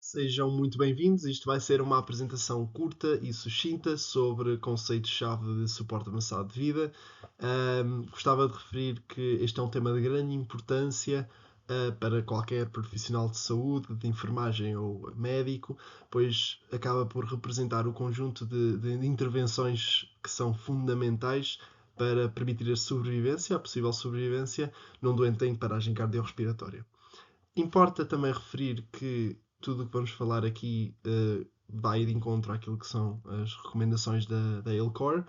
Sejam muito bem-vindos. Isto vai ser uma apresentação curta e sucinta sobre conceitos-chave de suporte avançado de vida. Gostava de referir que este é um tema de grande importância para qualquer profissional de saúde, de enfermagem ou médico, pois acaba por representar o conjunto de intervenções que são fundamentais para permitir a possível sobrevivência num doente em paragem cardiorrespiratória. Importa também referir que tudo o que vamos falar aqui vai de encontro àquilo que são as recomendações da ILCOR,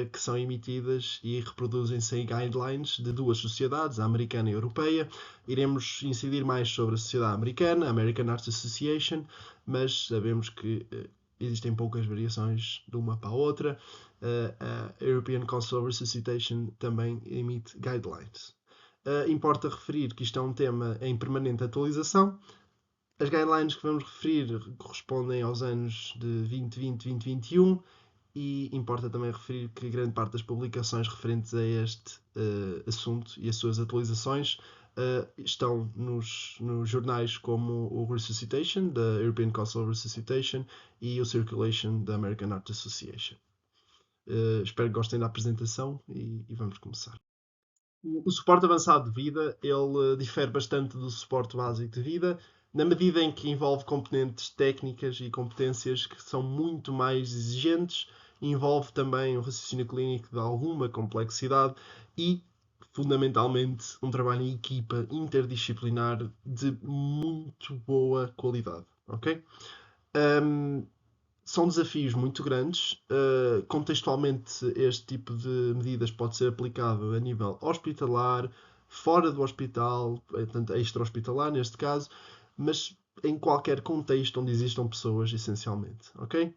que são emitidas e reproduzem-se em guidelines de duas sociedades, a americana e a europeia. Iremos incidir mais sobre a sociedade americana, a American Heart Association, mas sabemos que existem poucas variações de uma para a outra. A European Council of Resuscitation também emite guidelines. Importa referir que isto é um tema em permanente atualização. As guidelines que vamos referir correspondem aos anos de 2020 e 2021 e importa também referir que grande parte das publicações referentes a este assunto e as suas atualizações estão nos jornais como o Resuscitation, da European Council of Resuscitation, e o Circulation, da American Heart Association. Espero que gostem da apresentação e vamos começar. O suporte avançado de vida, ele difere bastante do suporte básico de vida, na medida em que envolve componentes técnicas e competências que são muito mais exigentes, envolve também um raciocínio clínico de alguma complexidade e, fundamentalmente, um trabalho em equipa interdisciplinar de muito boa qualidade. Ok? São desafios muito grandes. Contextualmente, este tipo de medidas pode ser aplicado a nível hospitalar, fora do hospital, portanto, extra-hospitalar neste caso, mas em qualquer contexto onde existam pessoas, essencialmente. Ok?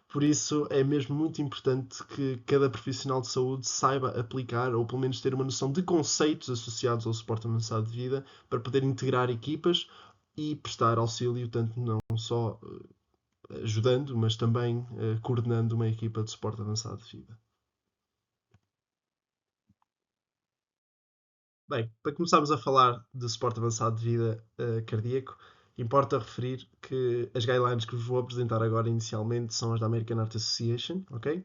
Por isso, é mesmo muito importante que cada profissional de saúde saiba aplicar, ou pelo menos ter uma noção de conceitos associados ao suporte avançado de vida, para poder integrar equipas e prestar auxílio, tanto não só ajudando, mas também coordenando uma equipa de suporte avançado de vida. Bem, para começarmos a falar de suporte avançado de vida cardíaco, importa referir que as guidelines que vos vou apresentar agora inicialmente são as da American Heart Association, ok?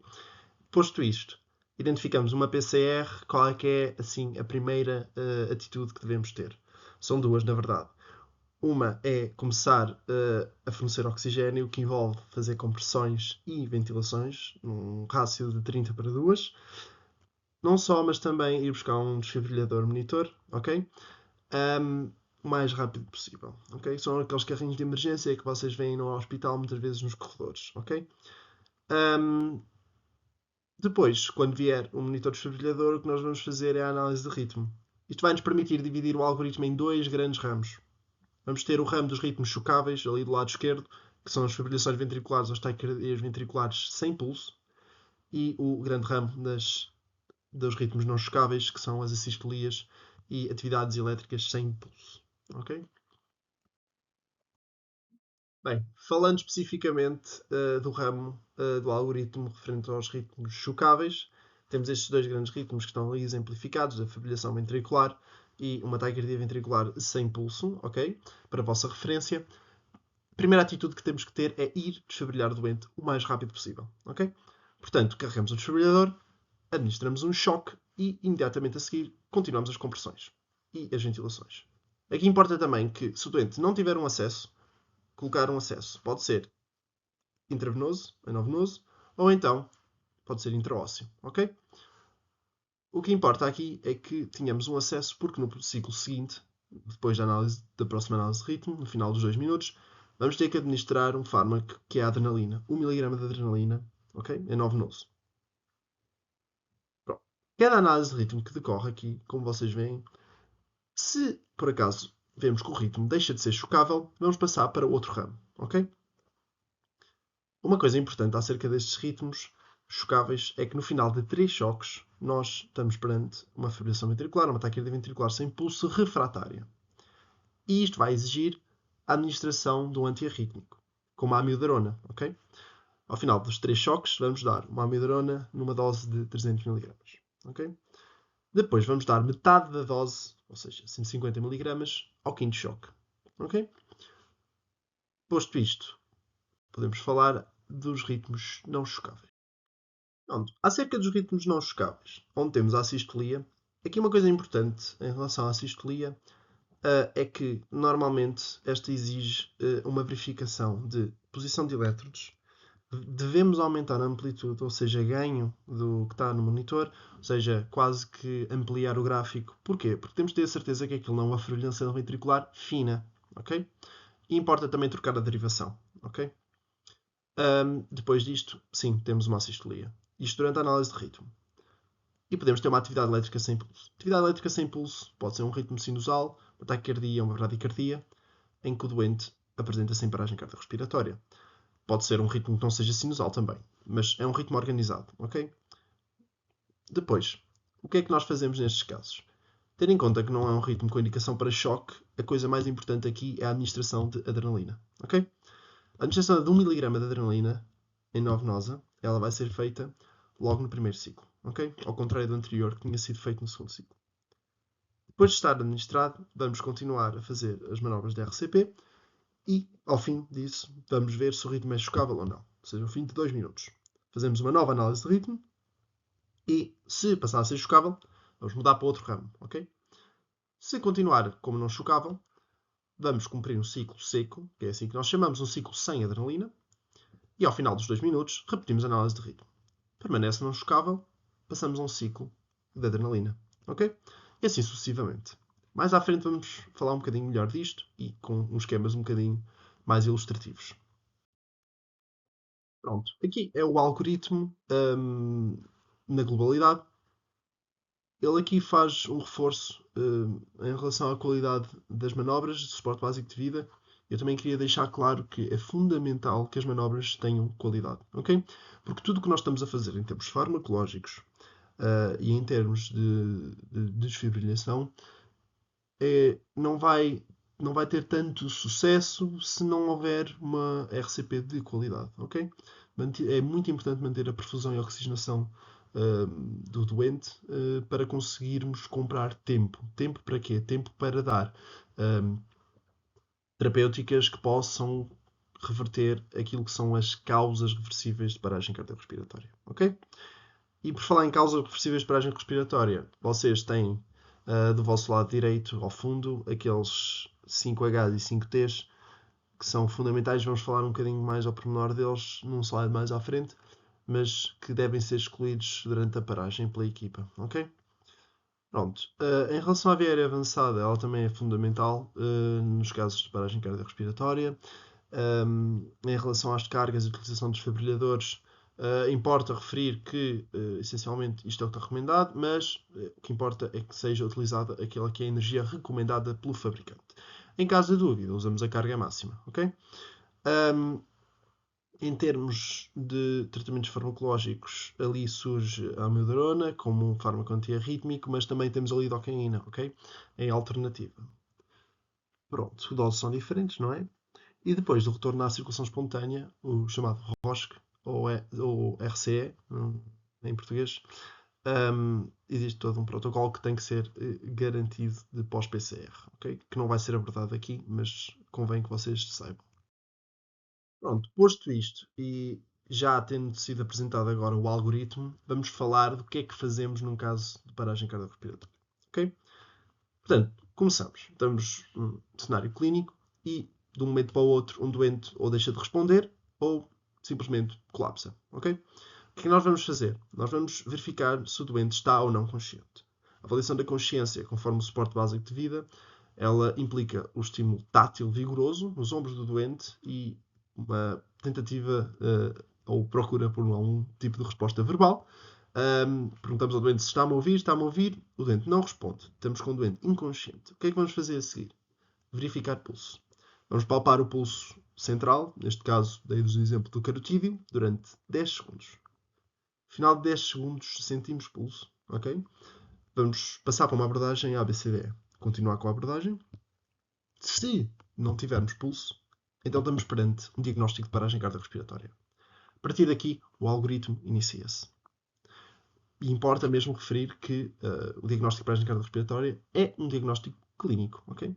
Posto isto, identificamos uma PCR, qual é que é, assim, a primeira atitude que devemos ter? São duas, na verdade. Uma é começar a fornecer oxigênio, que envolve fazer compressões e ventilações, num rácio de 30 para 2. Não só, mas também ir buscar um desfibrilhador monitor, ok? O mais rápido possível, ok? São aqueles carrinhos de emergência que vocês veem no hospital, muitas vezes nos corredores, ok? Depois, quando vier o monitor desfibrilhador, o que nós vamos fazer é a análise de ritmo. Isto vai nos permitir dividir o algoritmo em dois grandes ramos. Vamos ter o ramo dos ritmos chocáveis, ali do lado esquerdo, que são as fibrilações ventriculares ou as taquicardias ventriculares sem pulso, e o grande ramo dos ritmos não chocáveis, que são as assistolias e atividades elétricas sem pulso. Ok? Bem, falando especificamente do ramo do algoritmo referente aos ritmos chocáveis, temos estes dois grandes ritmos que estão ali exemplificados, a fibrilação ventricular e uma taquicardia ventricular sem pulso, ok? Para a vossa referência. A primeira atitude que temos que ter é ir desfibrilhar o doente o mais rápido possível, ok? Portanto, carregamos o desfibrilhador, administramos um choque e, imediatamente a seguir, continuamos as compressões e as ventilações. Aqui importa também que, se o doente não tiver um acesso, colocar um acesso. Pode ser intravenoso, endovenoso, ou então pode ser intraósseo, ok? O que importa aqui é que tenhamos um acesso, porque no ciclo seguinte, depois da próxima análise de ritmo, no final dos 2 minutos, vamos ter que administrar um fármaco que é a adrenalina. 1 mg de adrenalina, ok? Endovenoso. Pronto. Cada análise de ritmo que decorre aqui, como vocês veem, se por acaso vemos que o ritmo deixa de ser chocável, vamos passar para outro ramo, ok? Uma coisa importante acerca destes ritmos chocáveis é que no final de 3 choques nós estamos perante uma fibrilação ventricular, uma taquicardia ventricular sem pulso refratária. E isto vai exigir a administração de um antiarrítmico, como a amiodarona, ok? Ao final dos 3 choques vamos dar uma amiodarona numa dose de 300 mg, ok? Depois vamos dar metade da dose, ou seja, 150 mg, ao quinto choque, ok? Posto isto, podemos falar dos ritmos não chocáveis. Pronto. Acerca dos ritmos não chocáveis, onde temos a assistolia, aqui uma coisa importante em relação à assistolia é que normalmente esta exige uma verificação de posição de elétrodos. Devemos aumentar a amplitude, ou seja, ganho do que está no monitor, ou seja, quase que ampliar o gráfico. Porquê? Porque temos de ter a certeza que aquilo não é uma fervilhança ventricular fina, ok? E importa também trocar a derivação, ok? Depois disto, sim, temos uma assistolia. Isto durante a análise de ritmo. E podemos ter uma atividade elétrica sem pulso. Atividade elétrica sem pulso pode ser um ritmo sinusal, uma taquicardia ou uma bradicardia, em que o doente apresenta sem paragem cardiorrespiratória. Pode ser um ritmo que não seja sinusal também, mas é um ritmo organizado, ok? Depois, o que é que nós fazemos nestes casos? Tendo em conta que não é um ritmo com indicação para choque, a coisa mais importante aqui é a administração de adrenalina, ok? A administração de 1 mg de adrenalina em venosa, ela vai ser feita logo no primeiro ciclo, ok? Ao contrário do anterior, que tinha sido feito no segundo ciclo. Depois de estar administrado, vamos continuar a fazer as manobras de RCP e, ao fim disso, vamos ver se o ritmo é chocável ou não. Ou seja, ao fim de 2 minutos. Fazemos uma nova análise de ritmo e, se passar a ser chocável, vamos mudar para outro ramo, ok? Se continuar como não chocável, vamos cumprir um ciclo seco, que é assim que nós chamamos, um ciclo sem adrenalina, e ao final dos 2 minutos, repetimos a análise de ritmo. Permanece não chocável, passamos a um ciclo de adrenalina, ok? E assim sucessivamente. Mais à frente vamos falar um bocadinho melhor disto e com uns esquemas um bocadinho mais ilustrativos. Pronto, aqui é o algoritmo na globalidade. Ele aqui faz um reforço em relação à qualidade das manobras de suporte básico de vida. Eu também queria deixar claro que é fundamental que as manobras tenham qualidade, ok? Porque tudo o que nós estamos a fazer em termos farmacológicos e em termos de desfibrilação não vai ter tanto sucesso se não houver uma RCP de qualidade, ok? É muito importante manter a perfusão e a oxigenação do doente para conseguirmos comprar tempo. Tempo para quê? Tempo para dar terapêuticas que possam reverter aquilo que são as causas reversíveis de paragem cardiorrespiratória, ok? E por falar em causas reversíveis de paragem respiratória, vocês têm do vosso lado direito, ao fundo, aqueles 5Hs e 5Ts que são fundamentais. Vamos falar um bocadinho mais ao pormenor deles num slide mais à frente, mas que devem ser excluídos durante a paragem pela equipa, ok? Pronto. Em relação à via aérea avançada, ela também é fundamental nos casos de paragem cardiorrespiratória. Em relação às cargas e utilização dos desfibriladores, importa referir que, essencialmente, isto é o que está recomendado, mas o que importa é que seja utilizada aquela que é a energia recomendada pelo fabricante. Em caso de dúvida, usamos a carga máxima, ok? Em termos de tratamentos farmacológicos, ali surge a amiodarona como um fármaco antiarrítmico, mas também temos a lidocaína, ok? Em alternativa. Pronto, doses são diferentes, não é? E depois do retorno à circulação espontânea, o chamado ROSC, ou RCE, em português, existe todo um protocolo que tem que ser garantido de pós-PCR, ok? Que não vai ser abordado aqui, mas convém que vocês saibam. Pronto, posto isto e já tendo sido apresentado agora o algoritmo, vamos falar do que é que fazemos num caso de paragem cardiorrespiratória, ok? Portanto, começamos. Estamos num cenário clínico e de um momento para o outro um doente ou deixa de responder ou simplesmente colapsa, ok? O que nós vamos fazer? Nós vamos verificar se o doente está ou não consciente. A avaliação da consciência, conforme o suporte básico de vida, ela implica o estímulo tátil vigoroso nos ombros do doente e uma tentativa ou procura por um tipo de resposta verbal. Perguntamos ao doente se está-me a ouvir, está-me a ouvir. O doente não responde. Estamos com o doente inconsciente. O que é que vamos fazer a seguir? Verificar pulso. Vamos palpar o pulso central, neste caso, dei-vos o exemplo do carotídeo, durante 10 segundos. No final de 10 segundos sentimos pulso, ok? Vamos passar para uma abordagem ABCDE. Continuar com a abordagem. Se não tivermos pulso, então estamos perante um diagnóstico de paragem cardiorrespiratória. A partir daqui, o algoritmo inicia-se. E importa mesmo referir que o diagnóstico de paragem cardiorrespiratória é um diagnóstico clínico, ok?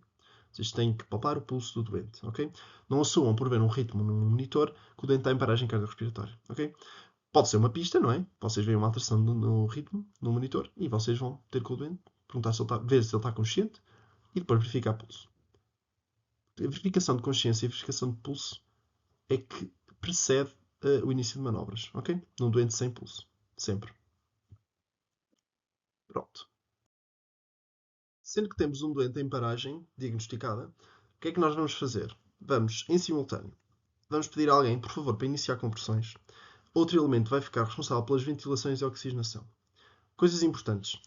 Vocês têm que palpar o pulso do doente, ok? Não assumam por ver um ritmo no monitor que o doente está em paragem cardiorrespiratória, ok? Pode ser uma pista, não é? Vocês veem uma alteração no ritmo, no monitor, e vocês vão ter com o doente, perguntar se ele está, ver se ele está consciente e depois verificar pulso. A verificação de consciência e a verificação de pulso é que precede o início de manobras, ok? Num doente sem pulso. Sempre. Pronto. Sendo que temos um doente em paragem diagnosticada, o que é que nós vamos fazer? Vamos, em simultâneo, vamos pedir a alguém, por favor, para iniciar compressões. Outro elemento vai ficar responsável pelas ventilações e oxigenação. Coisas importantes.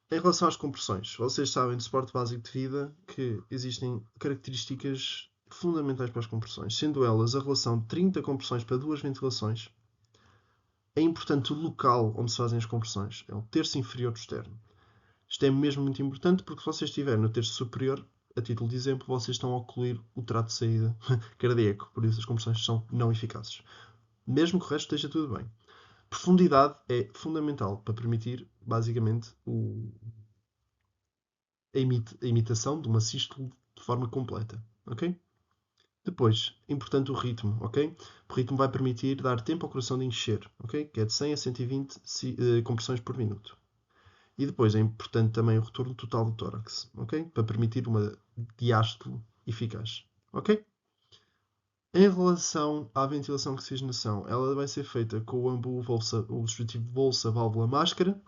Em relação às compressões, vocês sabem do suporte básico de vida que existem características fundamentais para as compressões, sendo elas a relação de 30 compressões para 2 ventilações. É importante o local onde se fazem as compressões, é o terço inferior do externo. Isto é mesmo muito importante porque se vocês estiverem no terço superior, a título de exemplo, vocês estão a ocluir o trato de saída cardíaco, por isso as compressões são não eficazes. Mesmo que o resto esteja tudo bem. Profundidade é fundamental para permitir, basicamente, a imitação de uma sístole de forma completa. Ok? Depois, importante o ritmo, ok? O ritmo vai permitir dar tempo ao coração de encher, ok? Que é de 100 a 120 compressões por minuto. E depois é importante também o retorno total do tórax, ok? Para permitir uma diástole eficaz, ok? Em relação à ventilação e oxigenação, ela vai ser feita com o o dispositivo bolsa-válvula máscara,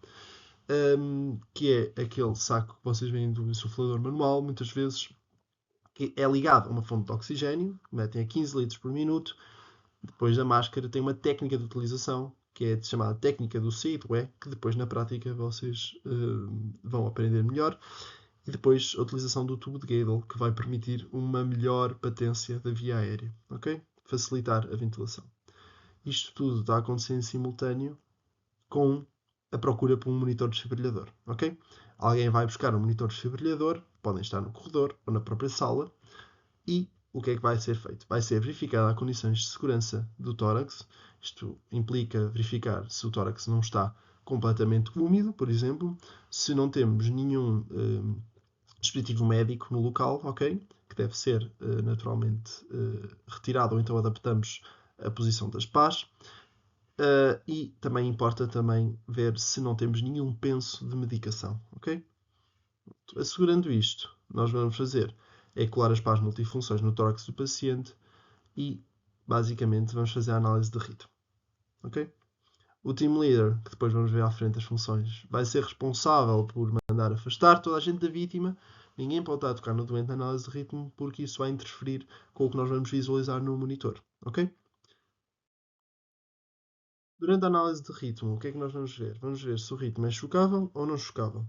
que é aquele saco que vocês veem do insuflador manual, muitas vezes, que é ligado a uma fonte de oxigênio, metem a 15 litros por minuto. Depois a máscara tem uma técnica de utilização, que é chamada técnica do C e do E, que depois na prática vocês vão aprender melhor. E depois a utilização do tubo de Gadel, que vai permitir uma melhor patência da via aérea, ok? Facilitar a ventilação. Isto tudo está a acontecer em simultâneo com a procura por um monitor desfibrilhador, ok? Alguém vai buscar um monitor desfibrilhador, podem estar no corredor ou na própria sala, e o que é que vai ser feito? Vai ser verificada as condições de segurança do tórax. Isto implica verificar se o tórax não está completamente úmido, por exemplo, se não temos nenhum dispositivo médico no local, ok? Que deve ser naturalmente retirado, ou então adaptamos a posição das pás. E também importa também ver se não temos nenhum penso de medicação, ok? Assegurando isto, nós vamos fazer é colar as pás multifunções no tórax do paciente e, basicamente, vamos fazer a análise de ritmo, ok? O team leader, que depois vamos ver à frente as funções, vai ser responsável por mandar afastar toda a gente da vítima. Ninguém pode estar a tocar no doente na análise de ritmo porque isso vai interferir com o que nós vamos visualizar no monitor, ok? Durante a análise de ritmo, o que é que nós vamos ver? Vamos ver se o ritmo é chocável ou não chocável.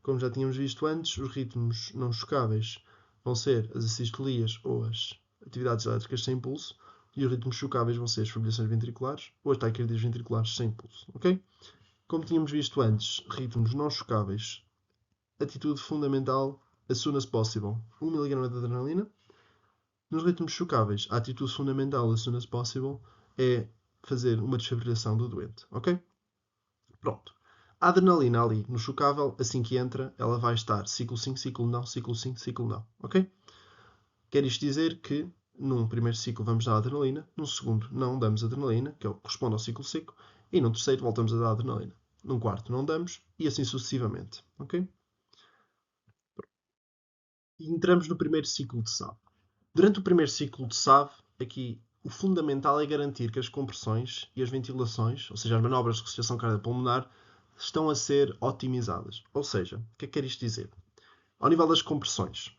Como já tínhamos visto antes, os ritmos não chocáveis vão ser as assistolias ou as atividades elétricas sem pulso, e os ritmos chocáveis vão ser as fibrilações ventriculares ou as taquicardias ventriculares sem pulso, ok? Como tínhamos visto antes, ritmos não chocáveis, atitude fundamental, as soon as possible, 1 mg de adrenalina. Nos ritmos chocáveis, a atitude fundamental, as soon as possible, é fazer uma desfibrilação do doente, ok? Pronto. A adrenalina ali, no chocável, assim que entra, ela vai estar ciclo 5, ciclo não, ciclo 5, ciclo não, ok? Quer isto dizer que num primeiro ciclo vamos dar adrenalina, num segundo não damos adrenalina, que corresponde ao ciclo seco, e num terceiro voltamos a dar adrenalina. Num quarto não damos, e assim sucessivamente, ok? E entramos no primeiro ciclo de SAV. Durante o primeiro ciclo de SAV, aqui o fundamental é garantir que as compressões e as ventilações, ou seja, as manobras de ressuscitação cardiopulmonar, estão a ser otimizadas. Ou seja, o que é que quer isto dizer? Ao nível das compressões,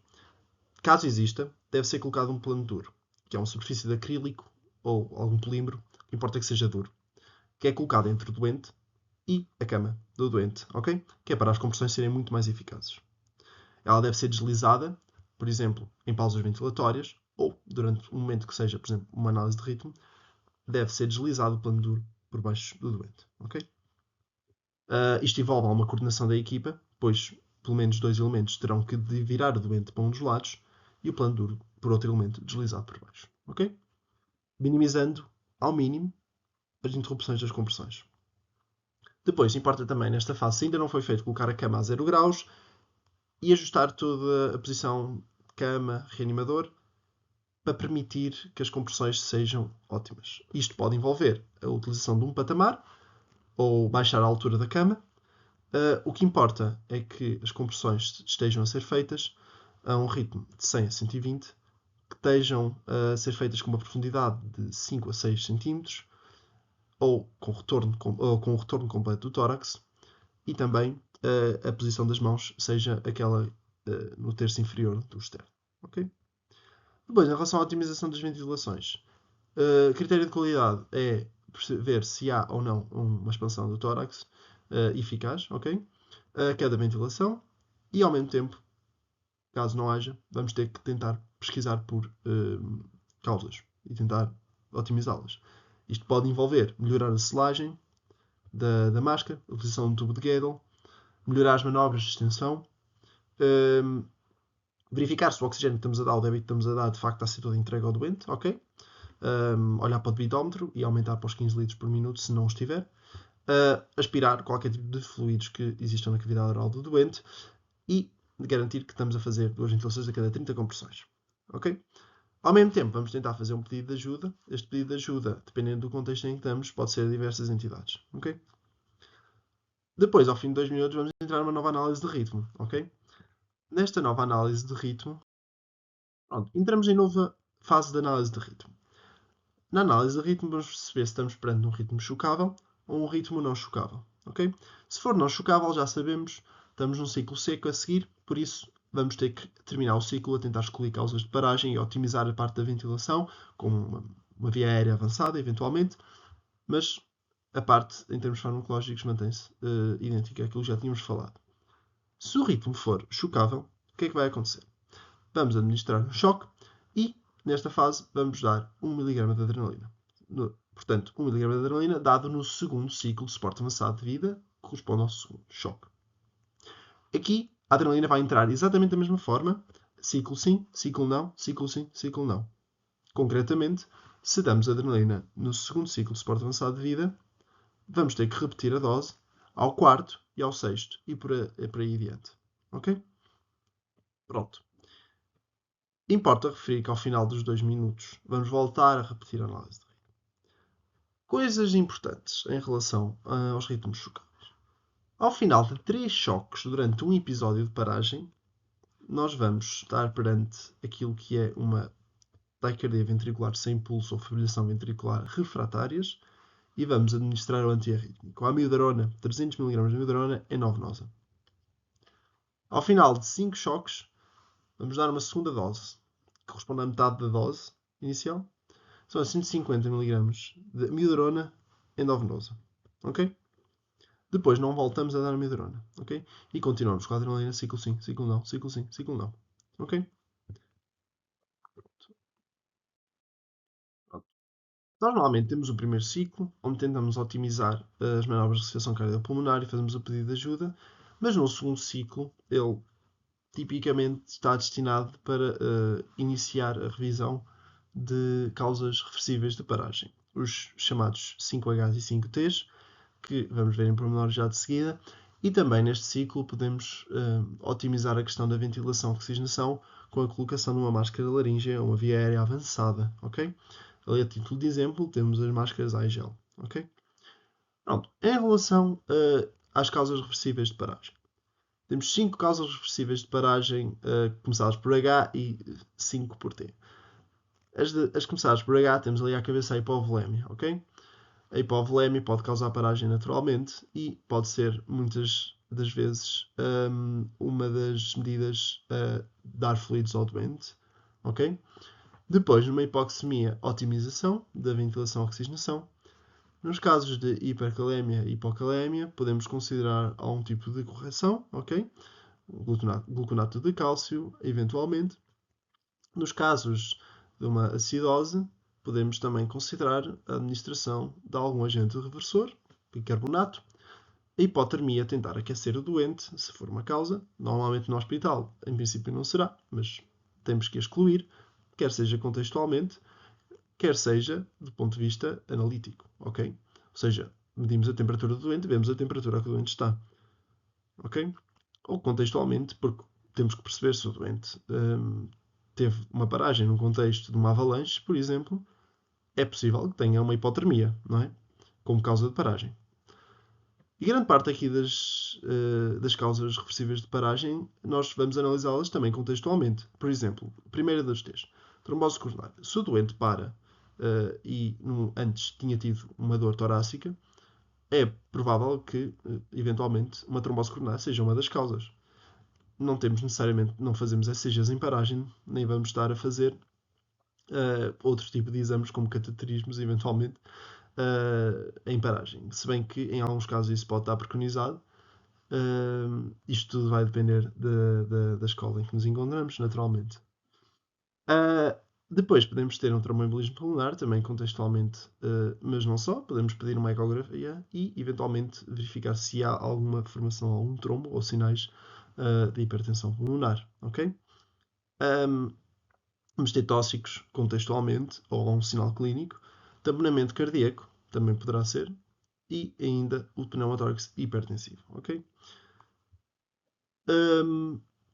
caso exista, deve ser colocado um plano duro, que é uma superfície de acrílico ou algum polímero, que importa que seja duro, que é colocado entre o doente e a cama do doente, ok? Que é para as compressões serem muito mais eficazes. Ela deve ser deslizada, por exemplo, em pausas ventilatórias, ou durante um momento que seja, por exemplo, uma análise de ritmo, deve ser deslizado o plano duro por baixo do doente, ok? Isto envolve uma coordenação da equipa, pois pelo menos 2 elementos terão que virar o doente para um dos lados e o plano duro por outro elemento deslizado por baixo, ok? Minimizando ao mínimo as interrupções das compressões. Depois, importa também nesta fase, se ainda não foi feito, colocar a cama a 0 graus e ajustar toda a posição cama, reanimador, para permitir que as compressões sejam ótimas. Isto pode envolver a utilização de um patamar ou baixar a altura da cama. O que importa é que as compressões estejam a ser feitas a um ritmo de 100 a 120, que estejam a ser feitas com uma profundidade de 5 a 6 cm ou com o retorno completo do tórax, e também a posição das mãos seja aquela no terço inferior do externo. Okay? Depois, em relação à otimização das ventilações, critério de qualidade é ver se há ou não uma expansão do tórax eficaz, ok? Cada ventilação, e ao mesmo tempo, caso não haja, vamos ter que tentar pesquisar por causas e tentar otimizá-las. Isto pode envolver melhorar a selagem da máscara, a utilização do tubo de Gödel, melhorar as manobras de extensão, verificar se o oxigênio que estamos a dar, o débito que estamos a dar, de facto está a ser todo entregue ao doente, ok? Olhar para o debitómetro e aumentar para os 15 litros por minuto se não o estiver. Aspirar qualquer tipo de fluidos que existam na cavidade oral do doente e garantir que estamos a fazer 2 ventilações a cada 30 compressões. Ok? Ao mesmo tempo, vamos tentar fazer um pedido de ajuda. Este pedido de ajuda, dependendo do contexto em que estamos, pode ser a diversas entidades. Ok? Depois, ao fim de 2 minutos, vamos entrar numa nova análise de ritmo. Ok? Nesta nova análise de ritmo, entramos em nova fase de análise de ritmo. Na análise de ritmo, vamos perceber se estamos perante um ritmo chocável ou um ritmo não chocável. Okay? Se for não chocável, já sabemos, estamos num ciclo seco a seguir, por isso vamos ter que terminar o ciclo a tentar excluir causas de paragem e otimizar a parte da ventilação com uma via aérea avançada, eventualmente, mas a parte, em termos farmacológicos, mantém-se idêntica àquilo que já tínhamos falado. Se o ritmo for chocável, o que é que vai acontecer? Vamos administrar um choque e, nesta fase, vamos dar 1 mg de adrenalina. Portanto, 1 mg de adrenalina dado no segundo ciclo de suporte avançado de vida, que corresponde ao segundo choque. Aqui, a adrenalina vai entrar exatamente da mesma forma, ciclo sim, ciclo não, ciclo sim, ciclo não. Concretamente, se damos adrenalina no segundo ciclo de suporte avançado de vida, vamos ter que repetir a dose ao quarto e ao sexto e por aí adiante. Ok? Pronto. Importa referir que ao final dos 2 minutos vamos voltar a repetir a análise de ritmo. Coisas importantes em relação aos ritmos chocáveis. Ao final de 3 choques durante um episódio de paragem, nós vamos estar perante aquilo que é uma taquicardia ventricular sem pulso ou fibrilação ventricular refratárias e vamos administrar o antiarrítmico. A amiodarona, 300 mg de amiodarona endovenosa. Ao final de 5 choques, vamos dar uma segunda dose, que corresponde à metade da dose inicial. São 150 mg de amiodarona endovenosa. Ok? Depois não voltamos a dar amiodarona. Ok? E continuamos com a adrenalina ciclo sim, ciclo não, ciclo sim, ciclo não. Ok? Nós normalmente temos o primeiro ciclo, onde tentamos otimizar as manobras de ressuscitação cardiopulmonar e fazemos o pedido de ajuda, mas no segundo ciclo, ele tipicamente está destinado para iniciar a revisão de causas reversíveis de paragem. Os chamados 5Hs e 5Ts, que vamos ver em pormenor já de seguida, e também neste ciclo podemos otimizar a questão da ventilação e oxigenação com a colocação de uma máscara laríngea ou uma via aérea avançada, ok? Ali, a título de exemplo, temos as máscaras iGel, ok? Pronto. Em relação às causas reversíveis de paragem, temos 5 causas reversíveis de paragem começadas por H e 5 por T. As começadas por H, temos ali à cabeça a hipovolemia, ok? A hipovolemia pode causar paragem naturalmente e pode ser, muitas das vezes, uma das medidas a dar fluidos ao doente, ok? Depois, numa hipoxemia, otimização da ventilação e oxigenação. Nos casos de hipercalemia e hipocalemia, podemos considerar algum tipo de correção, ok? Gluconato de cálcio, eventualmente. Nos casos de uma acidose, podemos também considerar a administração de algum agente reversor, bicarbonato. A hipotermia, tentar aquecer o doente, se for uma causa. Normalmente no hospital, em princípio não será, mas temos que excluir, quer seja contextualmente, quer seja do ponto de vista analítico, ok? Ou seja, medimos a temperatura do doente, vemos a temperatura a que o doente está, ok? Ou contextualmente, porque temos que perceber se o doente teve uma paragem num contexto de uma avalanche, por exemplo, é possível que tenha uma hipotermia, não é? Como causa de paragem. E grande parte aqui das causas reversíveis de paragem, nós vamos analisá-las também contextualmente. Por exemplo, primeira das três, trombose coronária. Se o doente para antes tinha tido uma dor torácica, é provável que, eventualmente, uma trombose coronária seja uma das causas. Não temos necessariamente, não fazemos ECGs em paragem, nem vamos estar a fazer outro tipo de exames, como cateterismos, eventualmente, em paragem. Se bem que, em alguns casos, isso pode estar preconizado. Isto tudo vai depender da escola em que nos encontramos, naturalmente. Depois podemos ter um tromboembolismo pulmonar, também contextualmente, mas não só. Podemos pedir uma ecografia e, eventualmente, verificar se há alguma formação, algum trombo ou sinais de hipertensão pulmonar. Ok? Vamos ter tóxicos, contextualmente, ou um sinal clínico. Tamponamento cardíaco, também poderá ser. E ainda o pneumotórax hipertensivo. Ok?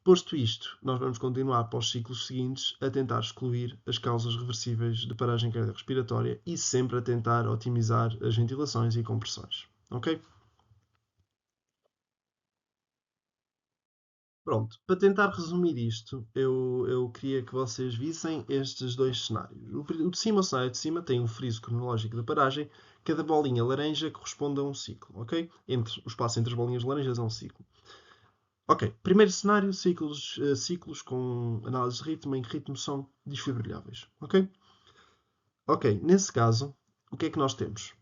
Posto isto, nós vamos continuar para os ciclos seguintes a tentar excluir as causas reversíveis de paragem cardiorrespiratória e sempre a tentar otimizar as ventilações e compressões. Ok? Pronto, para tentar resumir isto, eu queria que vocês vissem estes dois cenários. O de cima, o cenário de cima, tem um friso cronológico da paragem. Cada bolinha laranja corresponde a um ciclo, ok? O espaço entre as bolinhas laranjas é um ciclo. Ok, primeiro cenário, ciclos com análise de ritmo, em que ritmos são desfibrilháveis. Ok? Ok, nesse caso, o que é que nós temos?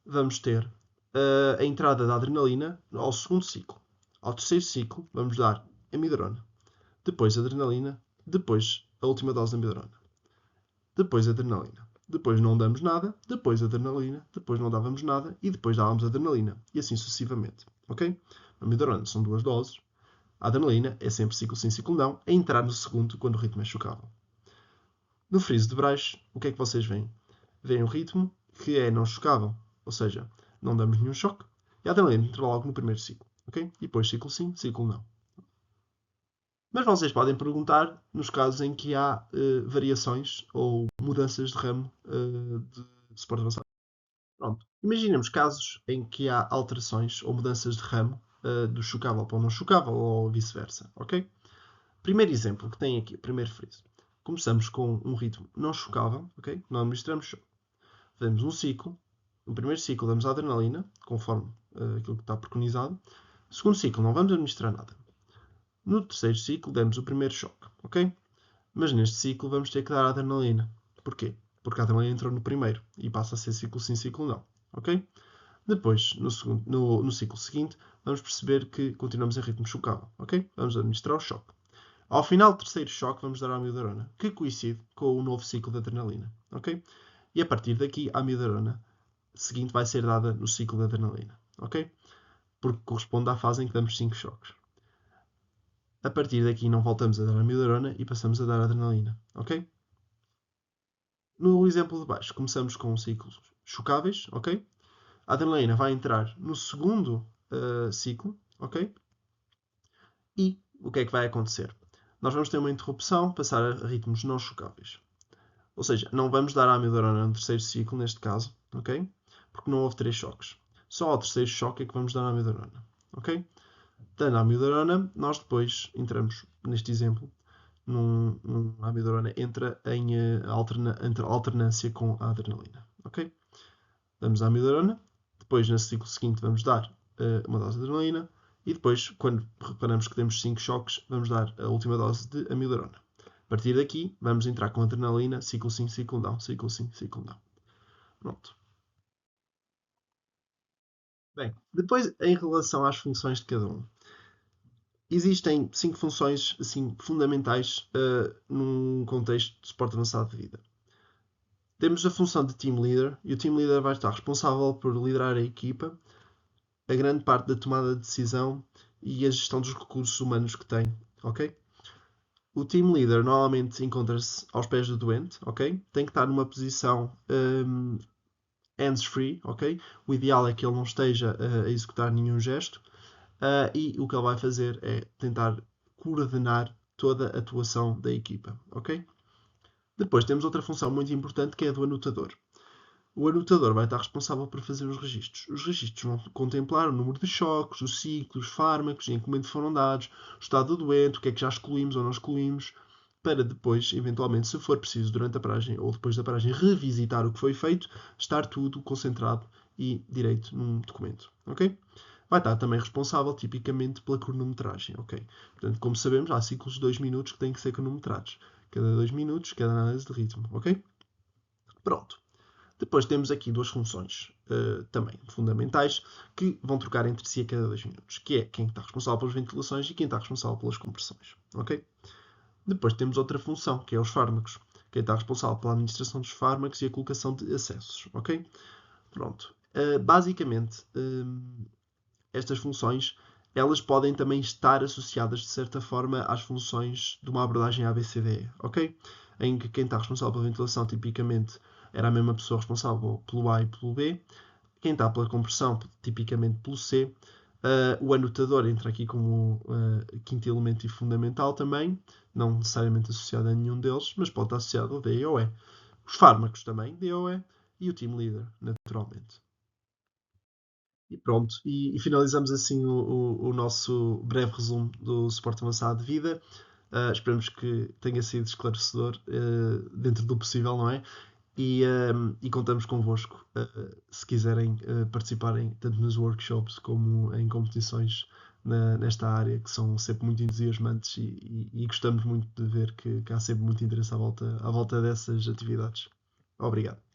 Vamos ter a entrada da adrenalina ao segundo ciclo. Ao terceiro ciclo, vamos dar amiodarona. Depois adrenalina. Depois a última dose de amiodarona. Depois adrenalina. Depois não damos nada. Depois adrenalina. Depois não dávamos nada. E depois dávamos adrenalina. E assim sucessivamente. Ok? A amiodarona são 2 doses. A adrenalina é sempre ciclo sim, ciclo não, a entrar no segundo quando o ritmo é chocável. No friso de Braz, o que é que vocês veem? Veem o ritmo que é não chocável, ou seja, não damos nenhum choque, e a adrenalina entra logo no primeiro ciclo. Okay? E depois ciclo sim, ciclo não. Mas vocês podem perguntar nos casos em que há variações ou mudanças de ramo de suporte avançado. Pronto. Imaginemos casos em que há alterações ou mudanças de ramo do chocável para o não chocável ou vice-versa. Ok? Primeiro exemplo que tem aqui, primeiro friso. Começamos com um ritmo não chocável, ok? Não administramos choque. Fazemos um ciclo. No primeiro ciclo damos a adrenalina, conforme aquilo que está preconizado. No segundo ciclo não vamos administrar nada. No terceiro ciclo damos o primeiro choque, ok? Mas neste ciclo vamos ter que dar a adrenalina. Porquê? Porque a adrenalina entrou no primeiro e passa a ser ciclo sim, ciclo não, ok? Depois, no ciclo seguinte, vamos perceber que continuamos em ritmo chocável, ok? Vamos administrar o choque. Ao final do terceiro choque, vamos dar a amiodarona, que coincide com o novo ciclo de adrenalina. Ok? E a partir daqui, a amiodarona seguinte vai ser dada no ciclo de adrenalina. Ok? Porque corresponde à fase em que damos 5 choques. A partir daqui, não voltamos a dar a amiodarona e passamos a dar a adrenalina. Ok? No exemplo de baixo, começamos com ciclos chocáveis. Ok? A adrenalina vai entrar no segundo ciclo. Ok? E o que é que vai acontecer? Nós vamos ter uma interrupção, passar a ritmos não chocáveis. Ou seja, não vamos dar a amiodarona no terceiro ciclo, neste caso, ok? Porque não houve 3 choques. Só ao terceiro choque é que vamos dar a amiodarona, ok? Dando a amiodarona, nós depois entramos, neste exemplo, a amiodarona entra em alternância com a adrenalina, ok? Damos a amiodarona, depois nesse ciclo seguinte vamos dar uma dose de adrenalina e depois, quando reparamos que temos 5 choques, vamos dar a última dose de amiodarona. A partir daqui, vamos entrar com adrenalina, ciclo sim, ciclo não, ciclo sim, ciclo não. Pronto. Bem, depois, em relação às funções de cada um, existem 5 funções assim, fundamentais num contexto de suporte avançado de vida. Temos a função de team leader, e o team leader vai estar responsável por liderar a equipa, a grande parte da tomada de decisão e a gestão dos recursos humanos que tem, ok? O team leader normalmente encontra-se aos pés do doente, ok? Tem que estar numa posição hands-free, ok? O ideal é que ele não esteja a executar nenhum gesto e o que ele vai fazer é tentar coordenar toda a atuação da equipa, ok? Depois temos outra função muito importante que é a do anotador. O anotador vai estar responsável por fazer os registros. Os registros vão contemplar o número de choques, os ciclos, os fármacos, em que momento foram dados, o estado do doente, o que é que já excluímos ou não excluímos, para depois, eventualmente, se for preciso, durante a paragem ou depois da paragem, revisitar o que foi feito, estar tudo concentrado e direito num documento. Ok? Vai estar também responsável, tipicamente, pela cronometragem. Ok? Portanto, como sabemos, há ciclos de 2 minutos que têm que ser cronometrados. Cada 2 minutos, cada análise de ritmo. Ok? Pronto. Depois temos aqui duas funções também fundamentais que vão trocar entre si a cada 2 minutos, que é quem está responsável pelas ventilações e quem está responsável pelas compressões. Ok? Depois temos outra função, que é os fármacos. Quem está responsável pela administração dos fármacos e a colocação de acessos. Ok? Pronto. Basicamente, estas funções elas podem também estar associadas de certa forma às funções de uma abordagem ABCDE, ok? Em que quem está responsável pela ventilação tipicamente era a mesma pessoa responsável pelo A e pelo B, quem está pela compressão tipicamente pelo C, o anotador entra aqui como quinto elemento e fundamental também, não necessariamente associado a nenhum deles, mas pode estar associado ao D e ao E. Os fármacos também, D e ao E, e o team leader, naturalmente. E pronto, e finalizamos assim o nosso breve resumo do suporte avançado de vida. Esperamos que tenha sido esclarecedor dentro do possível, não é? E contamos convosco se quiserem participarem tanto nos workshops como em competições nesta área, que são sempre muito entusiasmantes e gostamos muito de ver que há sempre muito interesse à volta dessas atividades. Obrigado.